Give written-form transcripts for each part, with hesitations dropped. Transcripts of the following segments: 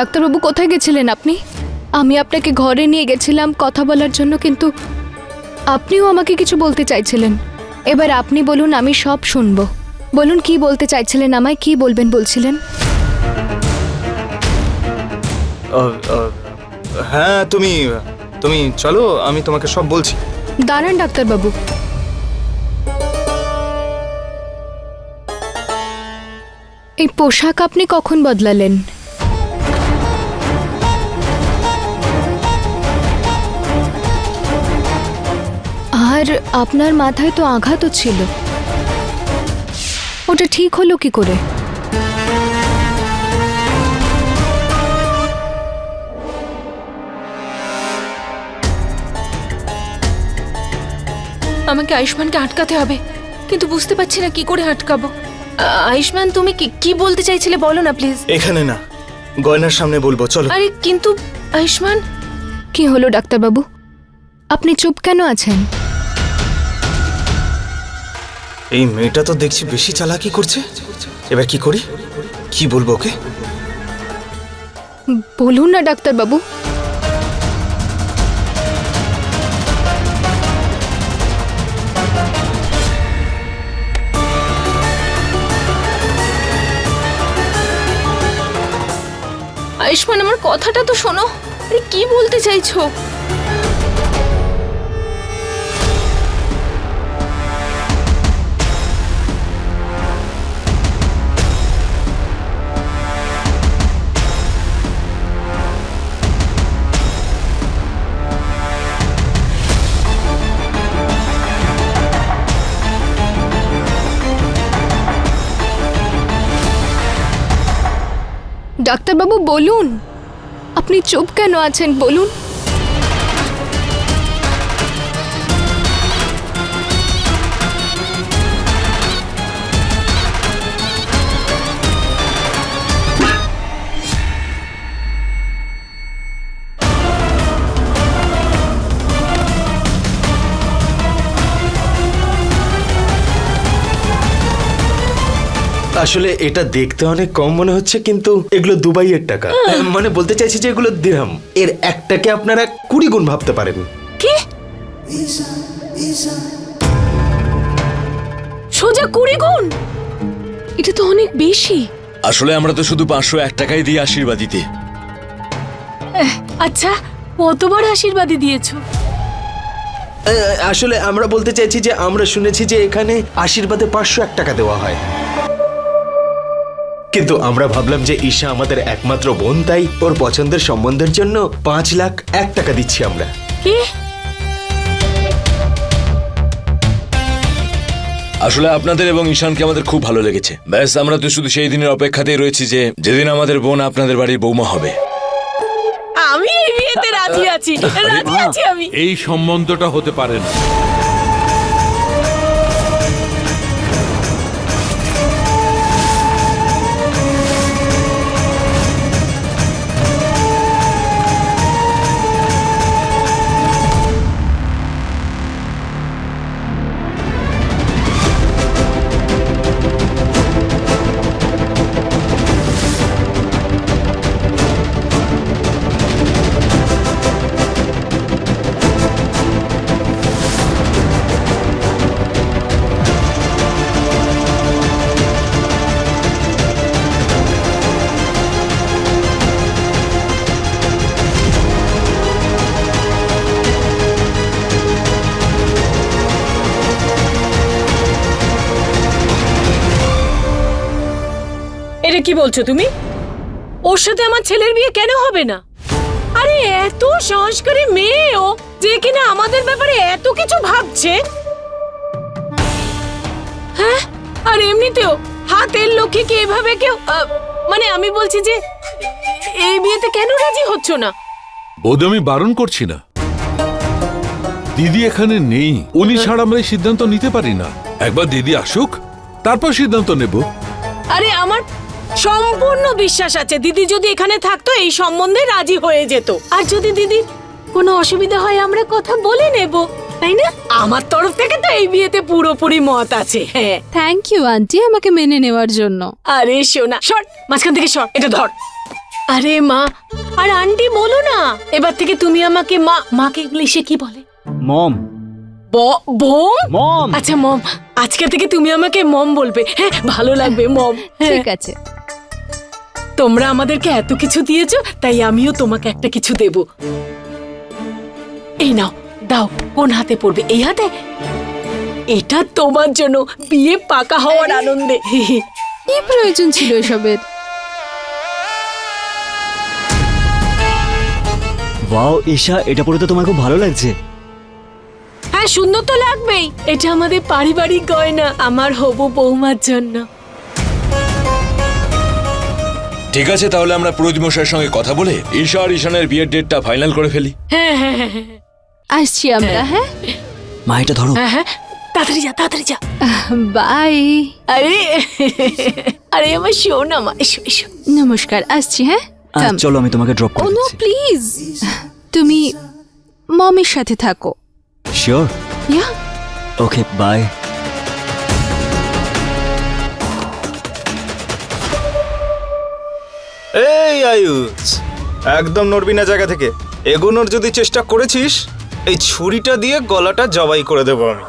ডাক্তারবাবু কোথায় গেছিলেন আপনি? আমি আপনাকে ঘরে নিয়ে গেছিলাম কথা বলার জন্য, কিন্তু আপনিও আমাকে কিছু বলতে চাইছিলেন। এবার আপনি বলুন, আমি সব শুনবো। বলুন কি বলতে চাইছিলেন আমায়, কি বলবেন বলছিলেন? হ্যাঁ, তুমি চলো, আমি তোমাকে সব বলছি। দাঁড়ান ডাক্তারবাবু, এই পোশাক আপনি কখন বদলালেন? আর আপনার মাথায় তো আঘাতও ছিল, ওটা ঠিক হলো কি করে? আমাকে আয়ুষ্মানকে আটকাতে হবে, কিন্তু বুঝতে পারছি না কি করে আটকাবো। আয়ুষ্মান, তুমি কি বলতে চাইছিলে বলো না প্লিজ। এখানে না, গয়নার সামনে বলবো, চলো। আরে কিন্তু আয়ুষ্মান। কি হলো ডাক্তারবাবু, আপনি চুপ কেন আছেন? এই মেয়েটা তো দেখছি বেশি চালাকি করছে। এবার কি করি, কি বলবো ওকে? বলুন না ডাক্তারবাবু। আয়ুষ্মান, আমার কথাটা তো শোনো। আরে কি বলতে চাইছো? ডাক্তারবাবু বলুন, আপনি চুপ কেন আছেন বলুন। আসলে এটা দেখতে অনেক কম মনে হচ্ছে, কিন্তু এগুলো দুবাইয়ের টাকা। মানে বলতে চাইছি যে এগুলো দিরহাম। এর একটাকে আপনারা 20 গুণ ভাবতে পারেন। কি? সোজা 20 গুণ? এটা তো অনেক বেশি। আসলে আমরা তো শুধু 501 টাকাই দিই আশীর্বাদিতে। আচ্ছা, কতবার আশীর্বাদী দিয়েছো? আসলে আমরা বলতে চাইছি যে আমরা শুনেছি যে এখানে আশীর্বাদে 501 টাকা দেওয়া হয়, কিন্তু আমরা ভাবলাম যে ঈশা আমাদের একমাত্র বোন, তাই ওর পছন্দের সম্বন্ধের জন্য 5,01,000 টাকা দিচ্ছি আমরা। কি? আসলে আপনাদের এবং ঈশানকে আমাদের খুব ভালো লেগেছে। ব্যাস, আমরা তো শুধু সেই দিনের অপেক্ষাতেই রয়েছি যে যেদিন আমাদের বোন আপনাদের বাড়ির বৌমা হবে। আমি এই বিয়েতে রাজি আছি, রাজি আছি আমি। এই সম্বন্ধটা হতে পারে না। এটা কি বলছো তুমি? ওর সাথে আমার ছেলের বিয়ে কেন হবে না? আরে এত সংস্কারী মেয়ে ও, যে কিনা আমাদের ব্যাপারে এত কিছু ভাবছে। হ্যাঁ, আর এমনিতেও হাতের লক্ষ্মীকে এভাবে কেউ, মানে আমি বলছি যে এই বিয়েতে কেন রাজি হচ্ছ না? বৌদি, আমি বারণ করছি না। দিদি এখানে নেই, উনি ছাড়া আমরা এই সিদ্ধান্ত নিতে পারি না। একবার দিদি আসুক, তারপর সিদ্ধান্ত নেব। আরে আমার সম্পূর্ণ বিশ্বাস আছে দিদি যদি এখানে থাকতো এই সম্বন্ধে রাজি হয়ে যেত। আর যদি দিদি কোনো অসুবিধা হয় আমরা কথা বলে নেব। তাই না? আমার তরফ থেকে তো এই বিয়েতে পুরোপুরি মত আছে। হ্যাঁ, থ্যাংক ইউ আন্টি আমাকে মেনে নেওয়ার জন্য। আরে শোনা, সর মাঝখান থেকে সর, এটা ধর। আরে মা আর আন্টি বলো না, এবার থেকে তুমি আমাকে মা, মাকে ইংলিশে কি বলে? মম। বোম? মম। আচ্ছা মম, আজকে থেকে তুমি আমাকে মম বলবে। হ্যাঁ, ভালো লাগবে মম। ঠিক আছে। তোমরা আমাদেরকে এত কিছু দিয়েছো, তাই আমিও তোমাকে একটা কিছু দেব। এই নাও, দাও। কোন হাতে পড়বে? এই হাতে? এটা তোমার জন্য, বিয়ে পাকা হওয়ার আনন্দে। কি প্রয়োজন ছিল এসবের? ওয়াও ঈশা, এটা পরে তো তোমার খুব ভালো লাগছে। হ্যাঁ, সুন্দর তো লাগবেই। এটা আমাদের পারিবারিক গয়না, আমার হবু বৌমার জন্য। ঠিক আছে, তাহলে আমরা পুরোহিত মশাইয়ের সঙ্গে কথা বলে ঈশা আর ঈশানের বিয়ের ডেটটা ফাইনাল করে ফেলি। হ্যাঁ হ্যাঁ হ্যাঁ হ্যাঁ আসছি আমরা। হ্যাঁ মা এটা ধরো। হ্যাঁ হ্যাঁ, তাড়াতাড়ি যা, তাড়াতাড়ি যা। বাই। আরে আরে আমার শোনা মা, এসো এসো। নমস্কার, আসছি। হ্যাঁ come. চলো আমি তোমাকে ড্রপ ও করে নো দিচ্ছি। প্লিজ, তুমি মমের সাথে থাকো। শিওর। ইয়া ওকে বাই। এই আয়ুষ, একদম নড়বি না জায়গা থেকে। এগোনোর যদি চেষ্টা করেছিস, এই ছুরিটা দিয়ে গলাটা জবাই করে দেবো আমি।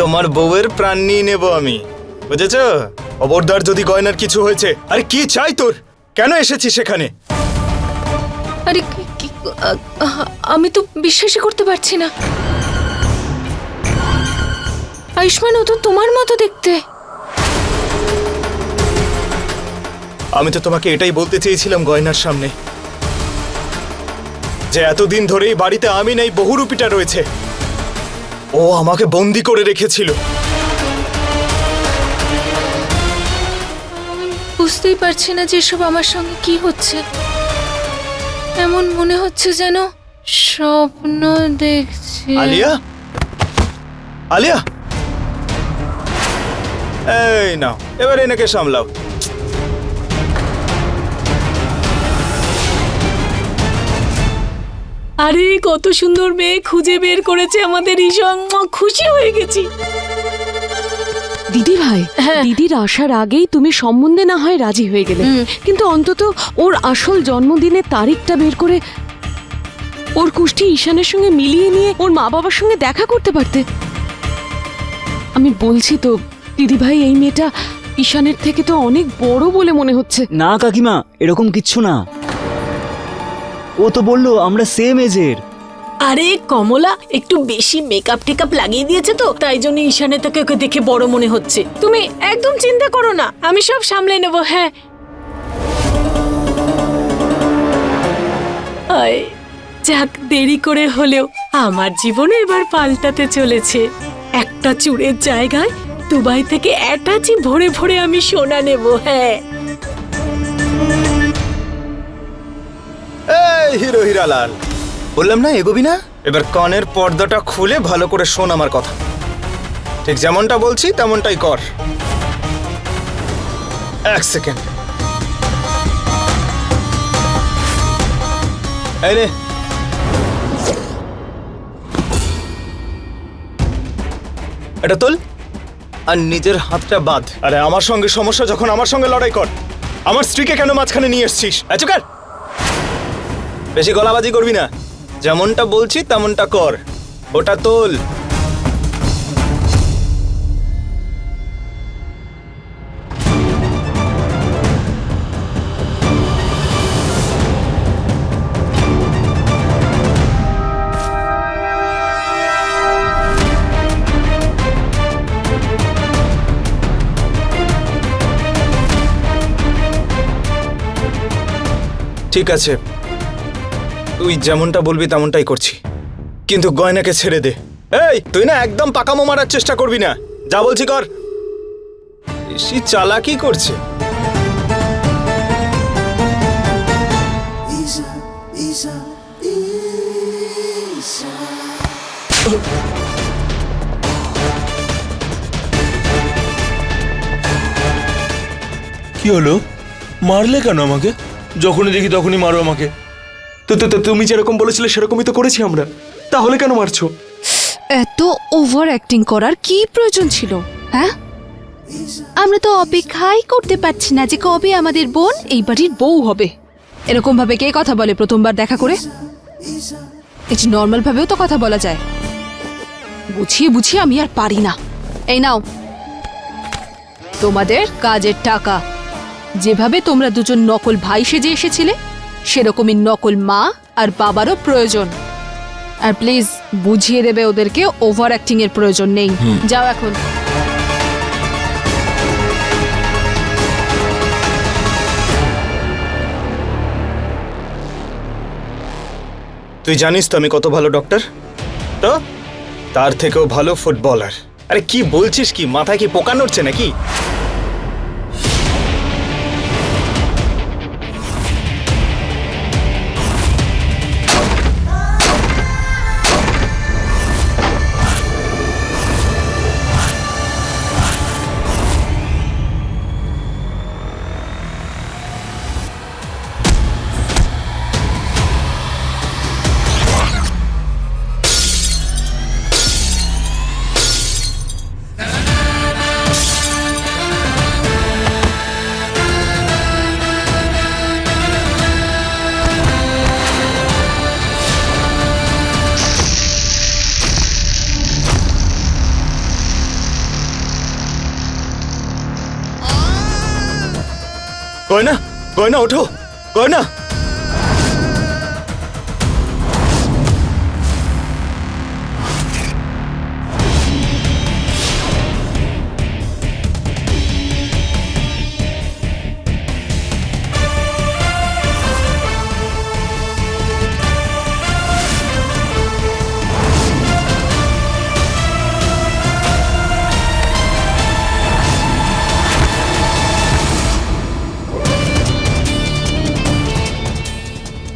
তোমার বউয়ের প্রাণ নিয়ে নেব আমি, বুঝেছ? খবরদার যদি গয়নার কিছু হয়েছে। আরে কি চাই তোর? কেন এসেছিস সেখানে? আরে আমি তো বিশ্বাসই করতে পারছি না। আয়ুষ্মান, ও তো তোমার মতো দেখতে। আমি তো তোমাকে এটাই বলতে চেয়েছিলাম গয়নার সামনে, যে এতদিন ধরেই বাড়িতে আমি নেই, বহুরূপীটা রয়েছে। ও আমাকে বন্দি করে রেখেছিল। বুঝতেই পারছি না যে এসব আমার সঙ্গে কি হচ্ছে। এমন মনে হচ্ছে যেন স্বপ্ন দেখছি। আলিয়া, আলিয়া, এই নাও, এবার এনাকে সামলাও। আরে কত সুন্দর মেয়ে খুঁজে বের করেছে আমাদের ঈশান, খুশি হয়ে গেছি। দিদি ভাই, দিদির আসার আগেই তুমি সম্বন্ধে না হয় রাজি হয়ে গেলে, কিন্তু অন্তত ওর আসল জন্মদিনের তারিখটা বের করে ওর কুষ্টি ঈশানের সঙ্গে মিলিয়ে নিয়ে ওর মা বাবার সঙ্গে দেখা করতে পারতে। আমি বলছি তো দিদি ভাই, এই মেয়েটা ঈশানের থেকে তো অনেক বড় বলে মনে হচ্ছে। না কাকিমা, এরকম কিচ্ছু না। ও তো বললো আমরা সেম এজের। আরে কমলা একটু বেশি মেকআপ টেকআপ লাগিয়ে দিয়েছে তো, তাই জন্য ঈশানের থেকে ওকে দেখে বড় মনে হচ্ছে। তুমি একদম চিন্তা করো না, আমি সব সামলে নেব। হ্যাঁ, আয় যাক, দেরি করে হলেও আমার জীবনে এবার পাল্টাতে চলেছে। একটা চুড়ের জায়গায় দুবাই থেকে অ্যাটাচি ভরে ভরে আমি সোনা নেব। হ্যাঁ, এই হিরো হিরালাল, বললাম না এগোবি না? এবার কানের পর্দাটা খুলে ভালো করে শোন আমার কথা। ঠিক যেমনটা বলছি তেমনটাই কর। এক সেকেন্ড। এই নে, এটা তোল আর নিজের হাতটা বাঁধ। আরে আমার সঙ্গে সমস্যা যখন আমার সঙ্গে লড়াই কর। আমার স্ত্রীকে কেন মাঝখানে নিয়ে এসছিস? চুকার, বেশি গলাবাজি করবি না। যেমনটা বলছি তেমনটা কর। ওটা তোল। ঠিক আছে, তুই যেমনটা বলবি তেমনটাই করছি, কিন্তু গয়নাকে ছেড়ে দে। এই তুই না একদম পাকামো মারার চেষ্টা করবি না, যা বলছি কর। বেশি চালাকি করছে। কি হলো? মারলে কেন আমাকে? যখনই দেখি তখনই মারো আমাকে। তো তো তো তুমি যেরকম বলেছিলে সেরকমই তো করেছি আমরা, তাহলে কেন মারছো? এত ওভার অ্যাক্টিং করার কি প্রয়োজন ছিল? হ্যাঁ, আমরা তো অপেক্ষাই করতে পারছি না যে কবে আমাদের বোন এই বাড়ির বউ হবে। এরকম ভাবে কে কথা বলে প্রথমবার দেখা করে? এই যে নর্মাল ভাবেও তো কথা বলা যায়। বুঝিয়ে বুঝিয়ে আমি আর পারি না। এই নাও তোমাদের কাজের টাকা। যেভাবে তোমরা দুজন নকল ভাই সেজে এসেছিলে, সেরকমই নকল মা আর বাবারও প্রয়োজন। আর প্লিজ বুঝিয়ে দেবে ওদেরকে ওভার অ্যাক্টিং এর প্রয়োজন নেই। যাও এখন। তুই জানিস তো আমি কত ভালো ডক্টর, তো তার থেকেও ভালো ফুটবলার। আরে কি বলছিস, কি মাথায় কি পোকা নড়ছে নাকি? গয়না, গয়না ওঠো, গয়না।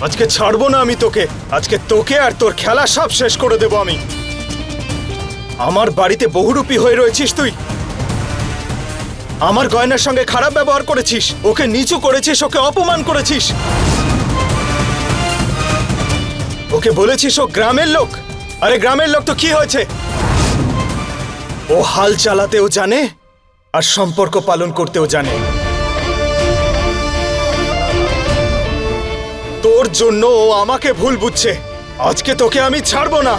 আজকে ছাড়বো না আমি তোকে, আজকে তোকে আর তোর খেলা সব শেষ করে দেব আমি। আমার বাড়িতে বহুরূপী হয়ে রয়েছিস তুই। আমার গয়নার সঙ্গে খারাপ ব্যবহার করেছিস, ওকে নিচু করেছিস, ওকে অপমান করেছিস, ওকে বলেছিস ও গ্রামের লোক। আরে গ্রামের লোক তো কি হয়েছে? ও হাল চালাতেও জানে আর সম্পর্ক পালন করতেও জানে। তোর জন্য ও আমাকে ভুল বুঝছে। আজকে তোকে আমি ছাড়বো না।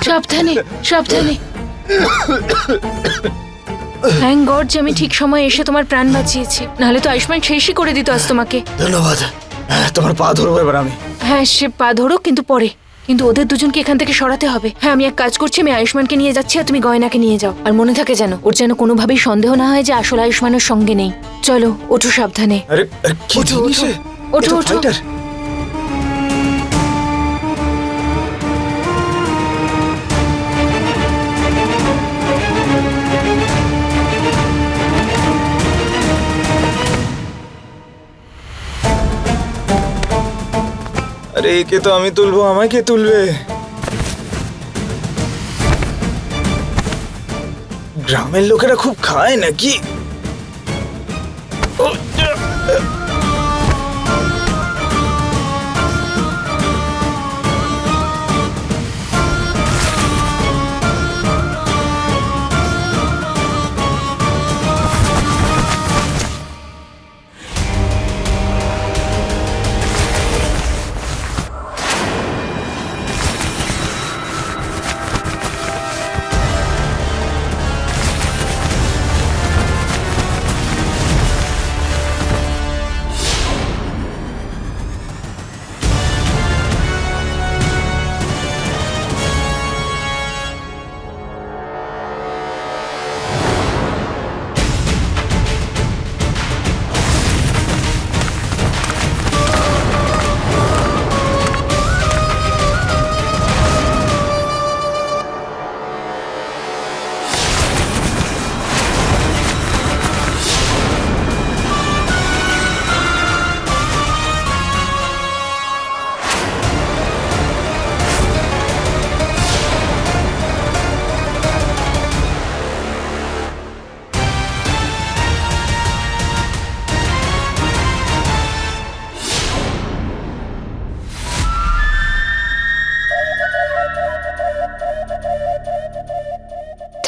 সাবধানে, সাবধানে। থ্যাংক গড যে আমি ঠিক সময় এসে তোমার প্রাণ বাঁচিয়েছি, নাহলে তো আয়ুষ্মান শেষই করে দিত আজ তোমাকে। ধন্যবাদ। তোমার পা ধরবো এবার আমি। হ্যাঁ সে পা ধরো, কিন্তু পরে। কিন্তু ওদের দুজনকে এখান থেকে সরাতে হবে। হ্যাঁ আমি এক কাজ করছি, আমি আয়ুষ্মানকে নিয়ে যাচ্ছি আর তুমি গয়নাকে নিয়ে যাও। আর মনে থাকে যেন ওর যেন কোনোভাবেই সন্দেহ না হয় যে আসল আয়ুষ্মানের সঙ্গে নেই। চলো ওঠো সাবধানে। আরে কি ওঠো, জিনিস ওঠো, এ? ওঠো, এ তো ওঠো। ফাইটার। আরে একে তো আমি তুলবো, আমায় কে তুলবে? গ্রামের লোকেরা খুব খায় নাকি? ও,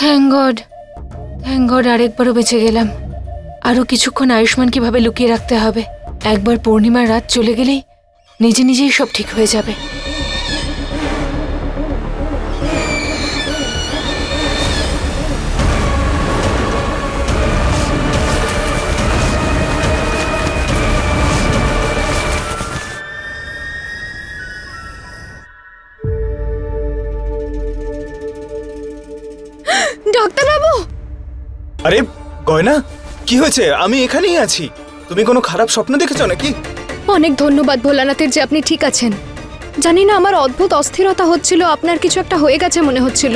থ্যাংক গড আরেকবারও বেঁচে গেলাম। আরো কিছুক্ষণ আয়ুষ্মান কিভাবে লুকিয়ে রাখতে হবে। একবার পূর্ণিমার রাত চলে গেলেই নিজে নিজেই সব ঠিক হয়ে যাবে। ডাক্তারবাবু, আরে গয়না, কি হয়েছে? আমি এখানেই আছি। তুমি কোনো খারাপ স্বপ্ন দেখেছো নাকি? অনেক ধন্যবাদ ভোলানাথের যে আপনি ঠিক আছেন। জানি না, আমার অদ্ভুত অস্থিরতা হচ্ছিল, আপনার কিছু একটা হয়ে গেছে মনে হচ্ছিল।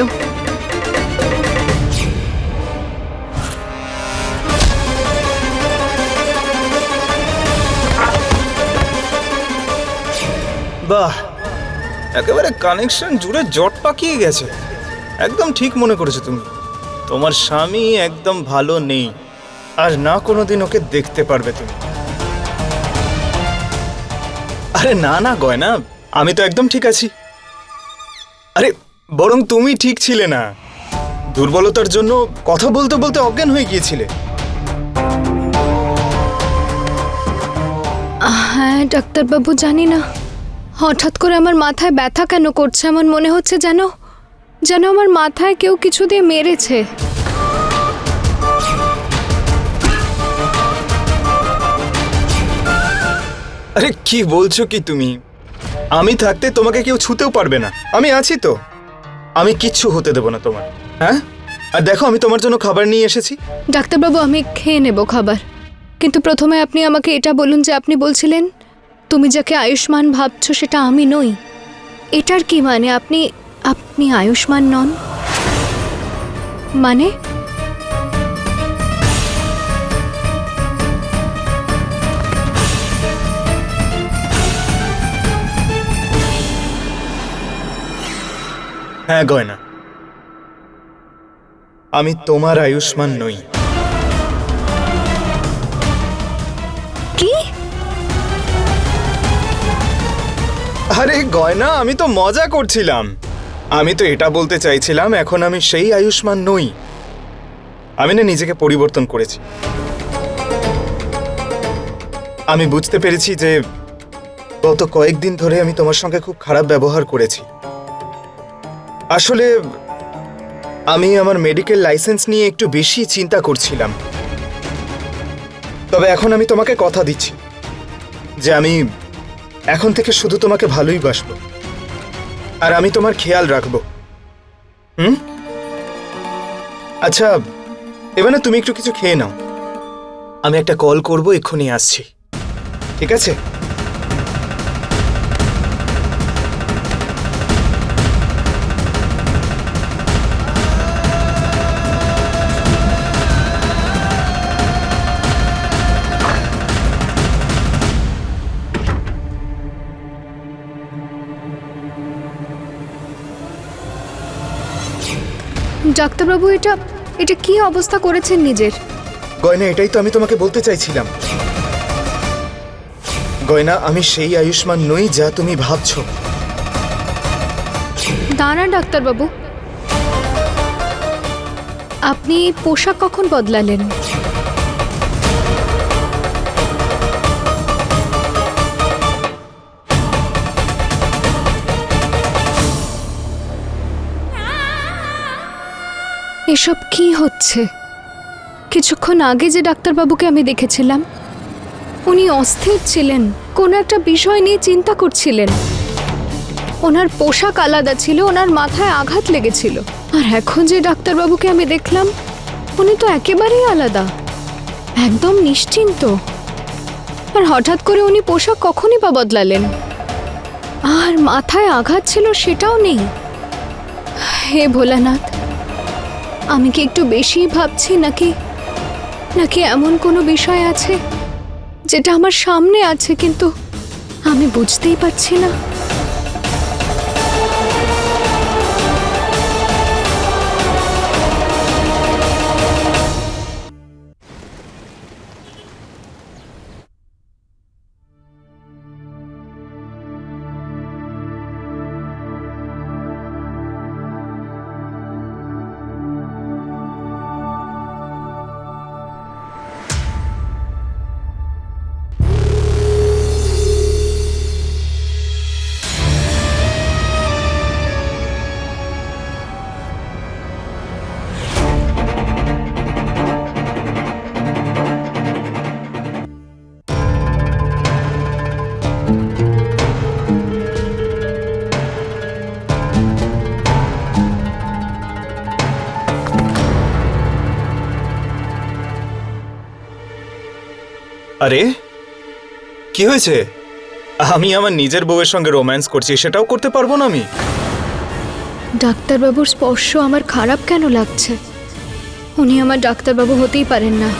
বাহ, একেবারে কানেকশন জুড়ে জট পাকিয়ে গেছে। একদম ঠিক মনে করেছো তুমি। তোমার স্বামী একদম ভালো নেই, আর না কোনোদিন ওকে দেখতে পারবে তুমি। আরে না না গয়না, আমি তো একদম ঠিক আছি। আরে বরং তুমি ঠিক ছিলে না, দুর্বলতার জন্য কথা বলতে বলতে অজ্ঞান হয়ে গিয়েছিলে। হ্যাঁ ডাক্তারবাবু, জানি না হঠাৎ করে আমার মাথায় ব্যথা কেন করছে। এমন মনে হচ্ছে যেন যেন আমার মাথায় কেউ কিছু দিয়ে মেরেছে। আরে কি বলছো কি তুমি? আমি থাকতে তোমাকে কেউ ছুতেও পারবে না। আমি আছি তো, আমি কিচ্ছু হতে দেবো না তোমার। হ্যাঁ, আর দেখো আমি তোমার জন্য খাবার নিয়ে এসেছি। ডাক্তারবাবু, আমি খেয়ে নেব খাবার, কিন্তু প্রথমে আপনি আমাকে এটা বলুন যে আপনি বলছিলেন তুমি যাকে আয়ুষ্মান ভাবছো সেটা আমি নই। এটার কি মানে? আপনি আপনি আয়ুষ্মান নন মানে? হ্যাঁ গয়না, আমি তোমার আয়ুষ্মান নই। কি? আরে গয়না, আমি তো মজা করছিলাম। আমি তো এটা বলতে চাইছিলাম এখন আমি সেই আয়ুষ্মান নই। আমি না নিজেকে পরিবর্তন করেছি। আমি বুঝতে পেরেছি যে গত কয়েকদিন ধরে আমি তোমার সঙ্গে খুব খারাপ ব্যবহার করেছি। আসলে আমি আমার মেডিকেল লাইসেন্স নিয়ে একটু বেশি চিন্তা করছিলাম। তবে এখন আমি তোমাকে কথা দিচ্ছি যে আমি এখন থেকে শুধু তোমাকে ভালোই বাসবো, আর আমি তোমার খেয়াল রাখবো। আচ্ছা, এবার না তুমি একটু কিছু খেয়ে নাও। আমি একটা কল করবো, এক্ষুনি আসছি, ঠিক আছে? ডাক্তারবাবু, এটা এটা কি অবস্থা করেছেন নিজের? গয়না, এটাই তো আমি তোমাকে বলতে চাইছিলাম। গয়না, আমি সেই আয়ুষ্মান নই যা তুমি ভাবছো। দাঁড়ান ডাক্তারবাবু, আপনি পোশাক কখন বদলালেন? এসব কি হচ্ছে? কিছুক্ষণ আগে যে ডাক্তারবাবুকে আমি দেখেছিলাম উনি অস্থির ছিলেন, কোনো একটা বিষয় নিয়ে চিন্তা করছিলেন। ওনার পোশাক আলাদা ছিল, ওনার মাথায় আঘাত লেগেছিল। আর এখন যে ডাক্তারবাবুকে আমি দেখলাম উনি তো একেবারেই আলাদা, একদম নিশ্চিন্ত। আর হঠাৎ করে উনি পোশাক কখনই বা বদলালেন? আর মাথায় আঘাত ছিল সেটাও নেই। হে ভোলানাথ, আমি কি একটু বেশি ভাবছি নাকি নাকি এমন কোনো বিষয় আছে যেটা আমার সামনে আছে কিন্তু আমি বুঝতেই পারছি না? আরে কি হয়েছে? আমি আমার নিজের বউয়ের সঙ্গে রোম্যান্স করছি, সেটাও করতে পারবো না আমি? ডাক্তারবাবুর স্পর্শ আমার খারাপ কেন লাগছে? উনি আমার ডাক্তারবাবু হতেই পারেন না।